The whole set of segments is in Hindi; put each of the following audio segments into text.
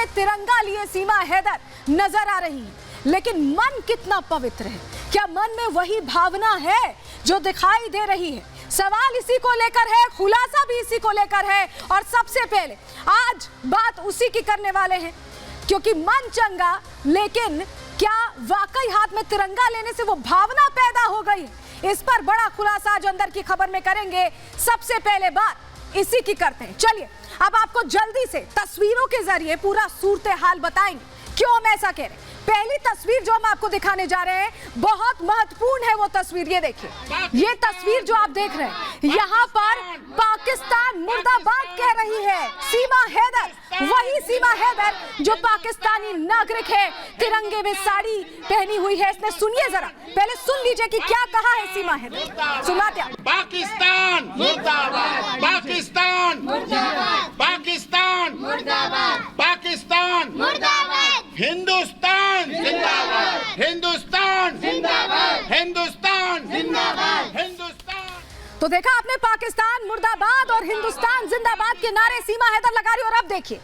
में तिरंगा लिए सीमा हैदर नजर आ रही हैं, लेकिन मन कितना पवित्र है? क्या मन में वही भावना है जो दिखाई दे रही है? सवाल इसी को लेकर है, खुलासा भी इसी को लेकर है, और सबसे पहले आज बात उसी की करने वाले हैं, क्योंकि मन चंगा, लेकिन क्या वाकई हाथ में तिरंगा लेने से वो भावना पैदा हो गई? इस पर बड़ा खुलासा आज अंदर की खबर में करेंगे। सबसे पहले बात इसी की करते हैं। चलिए अब आपको जल्दी से तस्वीरों के जरिए पूरा सूरत हाल बताएंगे, क्यों हम ऐसा कह रहे हैं। पहली तस्वीर जो हम आपको दिखाने जा रहे हैं बहुत महत्वपूर्ण है। वो तस्वीर ये देखिए, ये तस्वीर जो आप देख रहे हैं, यहाँ पर पाकिस्तान मुर्दाबाद कह रही है सीमा हैदर, वही सीमा हैदर जो पाकिस्तानी नागरिक है, तिरंगे में साड़ी पहनी हुई है। इसने सुनिए जरा, पहले सुन लीजिए कि क्या कहा है सीमा हैदर। सुनाते हैं। पाकिस्तान मुर्दाबाद, पाकिस्तान मुर्दाबाद, पाकिस्तान मुर्दाबाद, पाकिस्तान मुर्दाबाद, हिंदुस्तान जिंदाबाद, हिंदुस्तान जिंदाबाद, हिंदुस्तान जिंदाबाद, हिंदुस्तान। तो देखा आपने, पाकिस्तान मुर्दाबाद और हिंदुस्तान जिंदाबाद के नारे सीमा हैदर लगा रही। और अब देखिए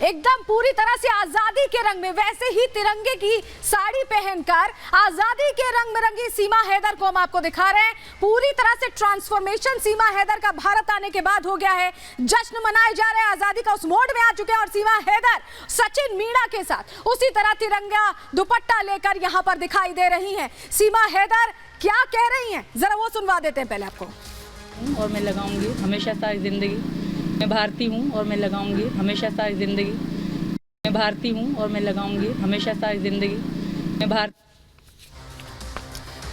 एकदम पूरी तरह से आजादी के रंग में, वैसे ही तिरंगे की साड़ी पहनकर आजादी के रंग में रंगी सीमा हैदर को हम आपको दिखा रहे हैं। पूरी तरह से ट्रांसफॉर्मेशन सीमा हैदर का भारत आने के बाद हो गया है। जश्न मनाए जा रहे हैं, आजादी का उस मोड में आ चुके हैं। और सीमा हैदर सचिन मीणा के साथ उसी तरह तिरंगा दुपट्टा लेकर यहाँ पर दिखाई दे रही है। सीमा हैदर क्या कह रही हैं, जरा वो सुनवा देते हैं पहले आपको। और मैं लगाऊंगी हमेशा सारी जिंदगी, मैं भारतीय हूँ और मैं लगाऊंगी हमेशा सारी जिंदगी, मैं भारतीय हूँ और मैं लगाऊंगी हमेशा सारी जिंदगी, मैं भारत।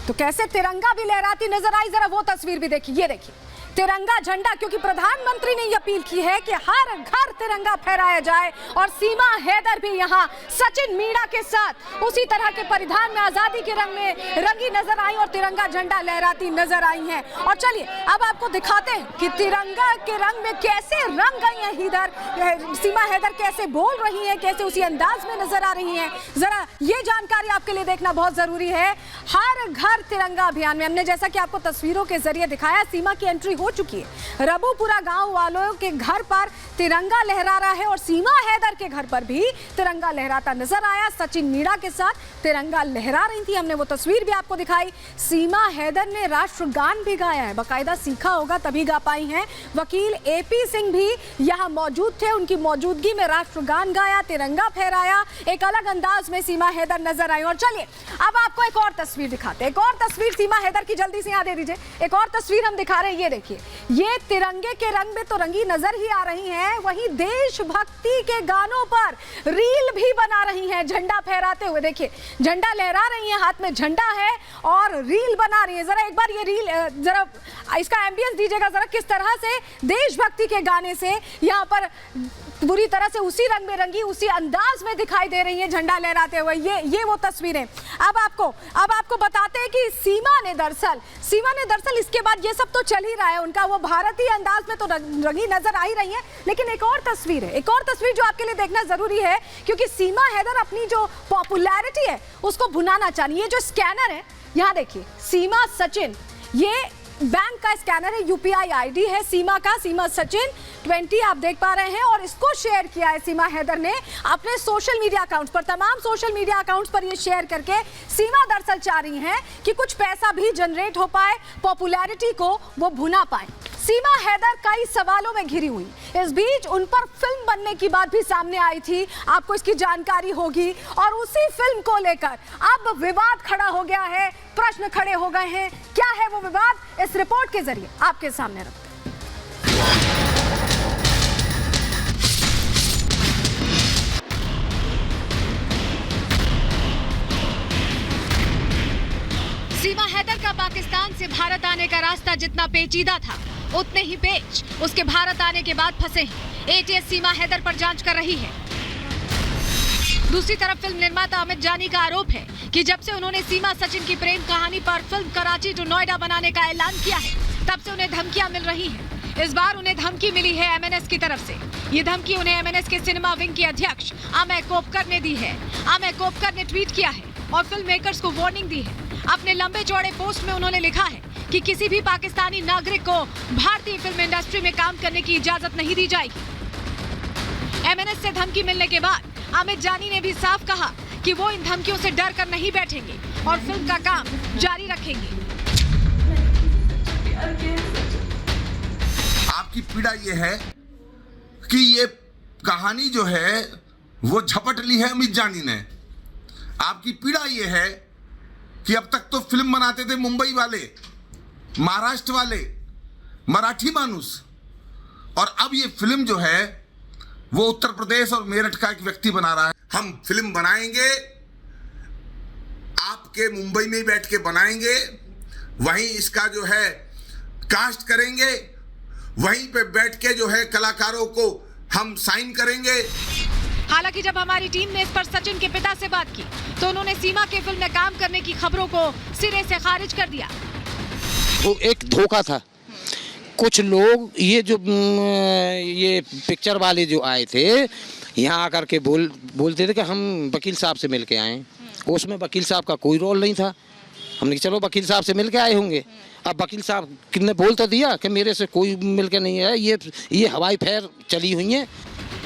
तो कैसे तिरंगा भी लहराती नजर आई, जरा वो तस्वीर भी देखिए। ये देखिए तिरंगा झंडा, क्योंकि प्रधानमंत्री ने यह अपील की है कि हर घर तिरंगा फहराया जाए। और सीमा हैदर भी यहाँ सचिन मीणा के साथ उसी तरह के परिधान में आजादी के रंग में रंगी नजर आई और तिरंगा झंडा लहराती नजर आई हैं। और चलिए अब आपको दिखाते हैं कि तिरंगा के रंग में कैसे रंग गई हैं हैदर, सीमा हैदर कैसे बोल रही हैं, कैसे उसी अंदाज में नजर आ रही हैं। जरा ये जानकारी आपके लिए देखना बहुत जरूरी है। हर घर तिरंगा अभियान में हमने, जैसा कि आपको तस्वीरों के जरिए दिखाया, सीमा की एंट्री हो चुकी है। रबूपुरा गांव वालों के घर पर तिरंगा लहरा रहा है और सीमा हैदर के घर पर भी तिरंगा लहराता नजर आया। सचिन मीणा के साथ तिरंगा लहरा रही थी, हमने वो तस्वीर भी आपको दिखाई। सीमा हैदर ने राष्ट्रगान भी गाया है, बाकायदा सीखा होगा तभी गा पाई हैं। वकील एपी सिंह भी यहाँ मौजूद थे, उनकी मौजूदगी में राष्ट्रगान गाया, तिरंगा फहराया, एक अलग अंदाज में सीमा हैदर नजर आई। और चलिए अब आपको एक और तस्वीर दिखाते हैं, एक और तस्वीर सीमा हैदर की, जल्दी से यहाँ दे दीजिए। एक और तस्वीर हम दिखा रहे हैं, ये देखिए, ये तिरंगे के रंग में तो रंगी नजर ही आ रही हैं, वहीं देशभक्ति के गानों पर रील भी बना रही हैं झंडा फहराते हुए। देखिए झंडा लहरा रही हैं, हाथ में झंडा है और रील बना रही है। जरा एक बार ये रील, जरा इसका एम्बियंस दीजिएगा जरा, किस तरह से देशभक्ति के गाने से यहाँ पर पूरी तरह से उसी रंग में रंगी, उसी अंदाज में दिखाई दे रही है झंडा लहराते हुए। ये वो तस्वीरें। अब आपको बताते हैं कि सीमा ने दरअसल इसके बाद, ये सब तो चल ही रहा है, उनका वो भारतीय अंदाज में तो रंगी नजर आ ही रही है, लेकिन एक और तस्वीर है, एक और तस्वीर जो आपके लिए देखना जरूरी है, क्योंकि सीमा हैदर अपनी जो पॉपुलैरिटी है उसको भुनाना चाह रही है। ये जो स्कैनर है, यहाँ देखिए, सीमा सचिन, ये बैंक का स्कैनर है, यूपीआई आईडी है सीमा का, सीमा सचिन 20 आप देख पा रहे हैं। और इसको शेयर किया है सीमा हैदर ने अपने सोशल मीडिया अकाउंट्स पर, तमाम सोशल मीडिया अकाउंट्स पर ये शेयर करके सीमा दरअसल चाह रही हैं कि कुछ पैसा भी जनरेट हो पाए, पॉपुलैरिटी को वो भुना पाए। सीमा हैदर कई सवालों में घिरी हुई, इस बीच उन पर फिल्म बनने की बात भी सामने आई थी, आपको इसकी जानकारी होगी। और उसी फिल्म को लेकर अब विवाद खड़ा हो गया है, प्रश्न खड़े हो गए हैं। क्या है वो विवाद, इस रिपोर्ट के जरिए आपके सामने रखते हैं। सीमा हैदर का पाकिस्तान से भारत आने का रास्ता जितना पेचीदा था, उतने ही पेच उसके भारत आने के बाद फंसे हैं। एटीएस सीमा हैदर पर जांच कर रही है। दूसरी तरफ फिल्म निर्माता अमित जानी का आरोप है कि जब से उन्होंने सीमा सचिन की प्रेम कहानी पर फिल्म कराची टू नोएडा बनाने का ऐलान किया है, तब से उन्हें धमकियां मिल रही हैं। इस बार उन्हें धमकी मिली है एमएनएस की तरफ से। ये धमकी उन्हें एमएनएस के सिनेमा विंग के अध्यक्ष अमय कोपकर ने दी है। अमय कोपकर ने ट्वीट किया है और फिल्म मेकर्स को वार्निंग दी है। अपने लंबे चौड़े पोस्ट में उन्होंने लिखा है कि किसी भी पाकिस्तानी नागरिक को भारतीय फिल्म इंडस्ट्री में काम करने की इजाजत नहीं दी जाएगी। एमएनएस से धमकी मिलने के बाद अमित जानी ने भी साफ कहा कि वो इन धमकियों से डर कर नहीं बैठेंगे और फिल्म का काम जारी रखेंगे। आपकी पीड़ा ये है कि ये कहानी जो है वो झपट ली है अमित जानी ने। आपकी पीड़ा ये है कि अब तक तो फिल्म बनाते थे मुंबई वाले, महाराष्ट्र वाले, मराठी मानुस, और अब ये फिल्म जो है वो उत्तर प्रदेश और मेरठ का एक व्यक्ति बना रहा है। हम फिल्म बनाएंगे, आपके मुंबई में ही बैठ के बनाएंगे, वहीं इसका जो है कास्ट करेंगे, वहीं पे बैठ के जो है कलाकारों को हम साइन करेंगे। हालांकि जब हमारी टीम ने इस पर सचिन के पिता से बात की तो उन्होंने सीमा के फिल्म में काम करने की खबरों को सिरे से खारिज कर दिया। वो एक धोखा था। कुछ लोग ये पिक्चर वाले जो आए थे यहाँ आकर के बोलते थे कि हम वकील साहब से मिल के आए। उसमें वकील साहब का कोई रोल नहीं था। हमने कहा चलो वकील साहब से मिल के आए होंगे। अब वकील साहब किसने बोल तो दिया कि मेरे से कोई मिल के नहीं है। ये हवाई फेर चली हुई है।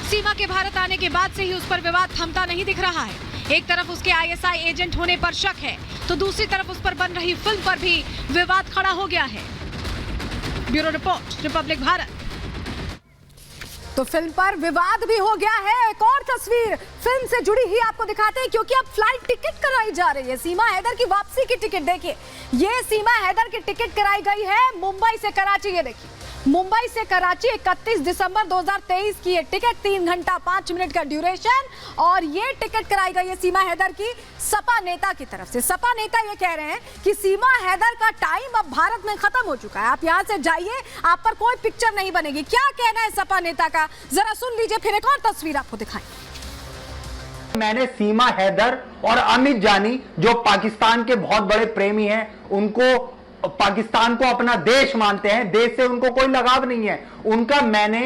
सीमा के भारत आने के बाद से ही उस पर विवाद थमता नहीं दिख रहा है। एक तरफ उसके ISI एजेंट होने पर शक है तो दूसरी तरफ उस पर बन रही फिल्म पर भी विवाद खड़ा हो गया है। Bureau report, Republic Bharat. तो फिल्म पर विवाद भी हो गया है। एक और तस्वीर फिल्म से जुड़ी ही आपको दिखाते हैं क्योंकि अब फ्लाइट टिकट कराई जा रही है। सीमा हैदर की वापसी की टिकट देखिए, ये सीमा हैदर की टिकट कराई गई है मुंबई से कराची। ये देखिए मुंबई से कराची 31 दिसंबर 2023 की ये टिकट, 3 घंटा 5 मिनट का ड्यूरेशन, और ये टिकट कराई गई है सीमा हैदर की सपा नेता की तरफ से। सपा नेता ये कह रहे हैं कि सीमा हैदर का टाइम अब भारत में खत्म हो चुका है, आप यहाँ से जाइए, आप पर कोई पिक्चर नहीं बनेगी। क्या कहना है सपा नेता का, जरा सुन लीजिए, फिर एक और तस्वीर आपको दिखाएं। मैंने सीमा हैदर और अमित जानी जो पाकिस्तान के बहुत बड़े प्रेमी हैं, उनको पाकिस्तान को अपना देश मानते हैं, देश से उनको कोई लगाव नहीं है, उनका मैंने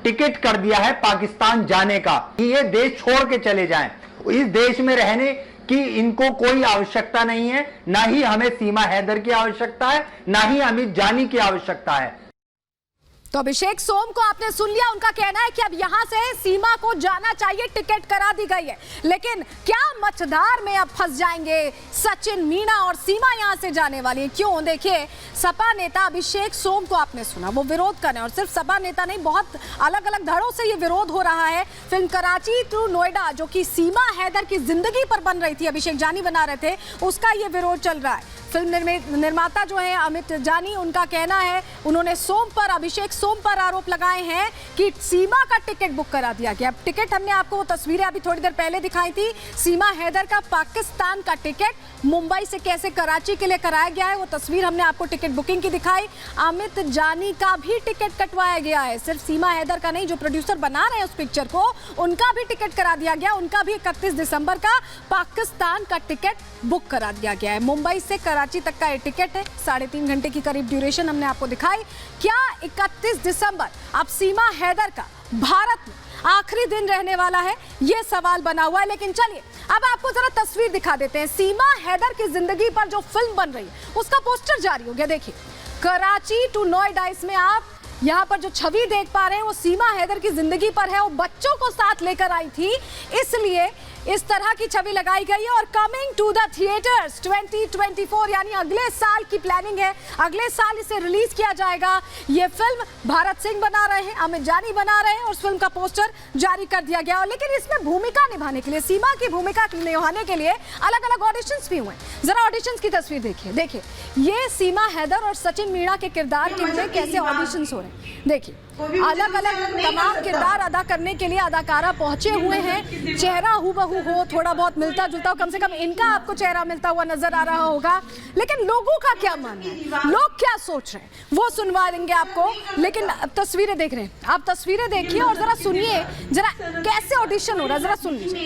टिकट कर दिया है पाकिस्तान जाने का कि ये देश छोड़ के चले जाएं। इस देश में रहने की इनको कोई आवश्यकता नहीं है, ना ही हमें सीमा हैदर की आवश्यकता है, ना ही अमित जानी की आवश्यकता है। तो अभिषेक सोम को आपने सुन लिया, उनका कहना है कि अब यहां से सीमा को जाना चाहिए, टिकट करा दी गई है। लेकिन क्या मझधार में अब फंस जाएंगे सचिन, मीणा और सीमा यहां से जाने वाली है? क्यों? देखिए सपा नेता अभिषेक सोम को आपने सुना, वो विरोध कर रहे हैं, और सिर्फ सपा नेता नहीं, बहुत अलग अलग धड़ों से ये विरोध हो रहा है। फिल्म कराची टू नोएडा जो कि सीमा हैदर की जिंदगी पर बन रही थी, अभिषेक जानी बना रहे थे, उसका ये विरोध चल रहा है। फिल्म निर्माता जो है अमित जानी, उनका कहना है, उन्होंने सोम पर, अभिषेक सोम पर आरोप लगाए हैं कि सीमा का टिकट बुक करा दिया गया। अब टिकट हमने आपको वो तस्वीरें अभी थोड़ी देर पहले दिखाई थी, सीमा हैदर का पाकिस्तान का टिकट मुंबई से कैसे कराची के लिए कराया गया है, वो तस्वीर हमने आपको टिकट बुकिंग की दिखाई। अमित जानी का भी टिकट कटवाया गया है, सिर्फ सीमा हैदर का नहीं, जो प्रोड्यूसर बना रहे हैं उस पिक्चर को, उनका भी टिकट करा दिया गया। उनका भी 31 दिसंबर का पाकिस्तान का टिकट बुक करा दिया गया है। मुंबई से कराची तक का ये टिकट है, 3.5 घंटे की करीब ड्यूरेशन हमने आपको दिखाई। क्या 31 दिसंबर अब सीमा हैदर का भारत में आखिरी दिन रहने वाला है, ये सवाल बना हुआ है। लेकिन चलिए अब आपको जरा तस्वीर दिखा देते हैं। सीमा हैदर की जिंदगी पर जो फिल्म बन रही है उसका पोस्टर जारी हो गया। देखिए कराची टू नोएडा, इसमें आप यहाँ पर जो छवि देख पा रहे हैं वो सीमा हैदर की जिंदगी पर है। वो बच्चों को साथ लेकर आई थी, इसलिए इस तरह की छवि लगाई गई है। और कमिंग टू द थिएटर्स 2024, यानी अगले साल की प्लानिंग है, अगले साल इसे रिलीज किया जाएगा। ये फिल्म भारत सिंह बना रहे हैं, अमित जानी बना रहे हैं, और उस फिल्म का पोस्टर जारी कर दिया गया। और लेकिन इसमें भूमिका निभाने के लिए, सीमा की भूमिका निभाने के लिए अलग अलग ऑडिशंस भी हुए। जरा ऑडिशंस की तस्वीर देखिए। देखिए ये सीमा हैदर और सचिन मीणा के किरदार के लिए कैसे ऑडिशंस हो रहे हैं। देखिए अलग अलग तमाम किरदार अदा करने के लिए अदाकारा पहुंचे हुए हैं। चेहरा हूबहू हो, थोड़ा बहुत मिलता जुलता हो, कम से कम इनका आपको चेहरा मिलता हुआ नजर आ रहा होगा। लेकिन लोगों का क्या मानना है, लोग क्या सोच रहे हैं, वो सुनवा देंगे आपको। लेकिन अब तस्वीरें देख रहे हैं, आप तस्वीरें देखिए और जरा सुनिए, जरा कैसे ऑडिशन हो रहा है, जरा सुन लीजिए।